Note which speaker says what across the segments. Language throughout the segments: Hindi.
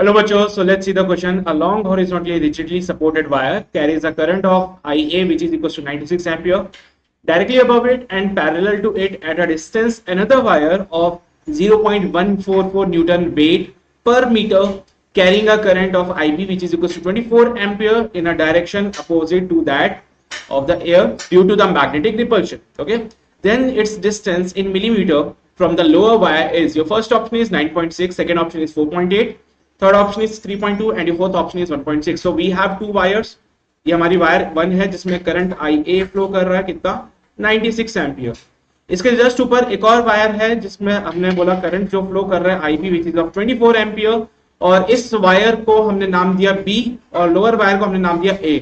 Speaker 1: Hello, bachcho. So let's see the question. A long horizontally rigidly supported wire carries a current of IA, which is equals to 96 ampere. Directly above it and parallel to it at a distance, another wire of 0.144 Newton weight per meter carrying a current of IB, which is equals to 24 ampere in a direction opposite to that of the air due to the magnetic repulsion. Okay. Then its distance in millimeter from the lower wire is, your first option is 9.6, second option is 4.8, third option is 3.2 and fourth option is 1.6. So we have two wires. ये हमारी वायर 1 है जिसमें करंट IA फ्लो कर रहा है कितना 96 एम्पियर. इसके जस्ट ऊपर एक और वायर है जिसमें हमने बोला करंट जो फ्लो कर रहा है IB which is of 24 ampere, और इस वायर को हमने नाम दिया B और लोअर वायर को हमने नाम दिया A.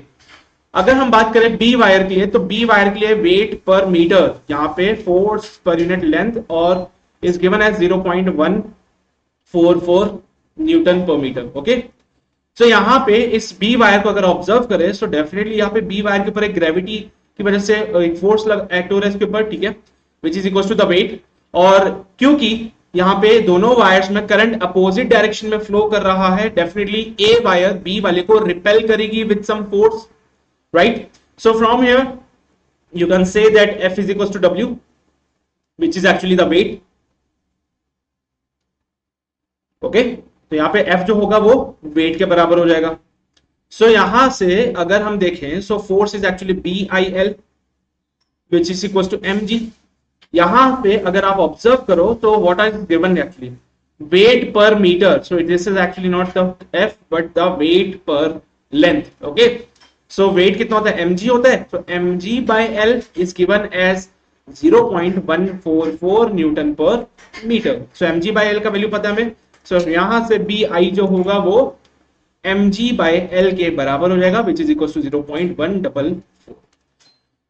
Speaker 1: अगर हम बात करें B वायर के लिए, तो B वायर के लिए वेट पर मीटर यहाँ पे फोर्स पर यूनिट लेंथ और is given as 0.144 newton per metre. Okay, सो यहाँ पे इस बी वायर को अगर ऑब्जर्व करें तो डेफिनेटली यहाँ पे बी वायर के ऊपर एक ग्रेविटी की वजह से एक फोर्स एक्ट हो रहा है इसके ऊपर, ठीक है, which is equal to the weight. और क्योंकि यहाँ पे दोनों वायर्स में करंट अपोजिट डायरेक्शन में फ्लो कर रहा है, डेफिनेटली ए वायर बी वाले को रिपेल करेगी with some force, right. So from here you can say that F is equal to W, which is actually the weight. Okay, तो यहाँ पे F जो होगा वो वेट के बराबर हो जाएगा. सो यहां से अगर हम देखें, so force is actually BIL which is equal to mg. यहां पे अगर आप ऑब्जर्व करो तो what is given actually weight per metre. So this is actually not the F but the weight per length. Okay, so weight कितना होता है mg होता है. तो mg by L is given as 0.144 newton per metre. So mg by L का वैल्यू पता है हमें. सो यहां से BI जो होगा वो mg by L के बराबर हो जाएगा which is equal to 0.144.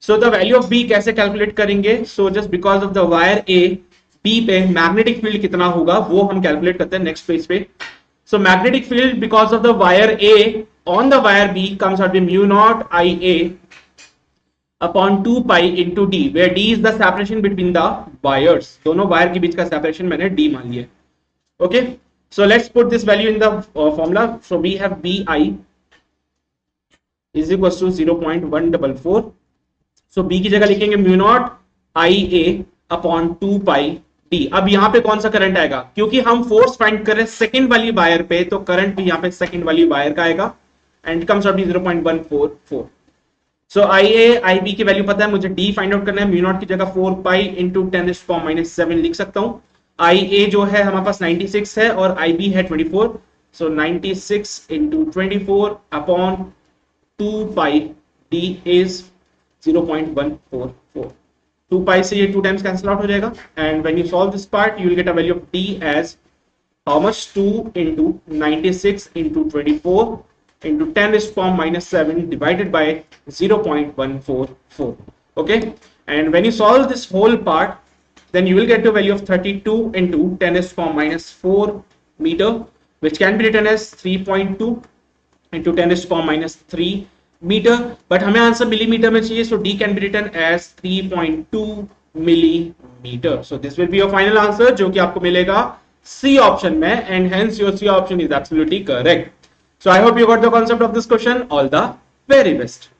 Speaker 1: So the value of B कैसे कैलकुलेट करेंगे. So just because of the wire A, B पे मैग्नेटिक फील्ड कितना होगा वो हम कैलकुलेट करते हैं नेक्स्ट पेज पे. So magnetic field because of the wire A on the wire B comes out with mu naught IA upon 2 pi into D, where D is the separation between the wires. दोनों वायर के बीच का सेपरेशन मैंने D मान लिया. Okay, so let's put this value in the formula. So we have BI is equals to 0.144. So B की जगह लिखेंगे mu naught IA upon 2 pi D. अब यहाँ पे कौन सा करंट आएगा, क्योंकि हम फोर्स फाइंड कर रहे हैं सेकंड वाली वायर पे, तो करंट भी यहाँ पे सेकंड वाली वायर का आएगा and comes out 0.144. So IA IB की वैल्यू पता है मुझे, D फाइंड आउट करना है. म्यू नॉट की जगह 4 pi into 10⁻⁻7 लिख सकता हूँ. IA जो है हमारे पास 96 है और IB है 24. सो 96 into 24 upon 2 pi D is 0.144. 2 pi से ये 2 टाइम्स कैंसिल आउट हो जाएगा and when you solve this part you will get a value of D as how much 2 into 96 into 24 into 10⁻⁻7 divided by 0.144. Okay, and when you solve this whole part, then you will get the value of 32 into 10⁻⁻4 meter, which can be written as 3.2 into 10⁻⁻3 meter. But हमें आंसर मिलीमीटर में चाहिए, so D can be written as 3.2 millimeter. So this will be your final answer, जो कि आपको मिलेगा C option में, and hence your C option is absolutely correct. So I hope you got the concept of this question. All the very best.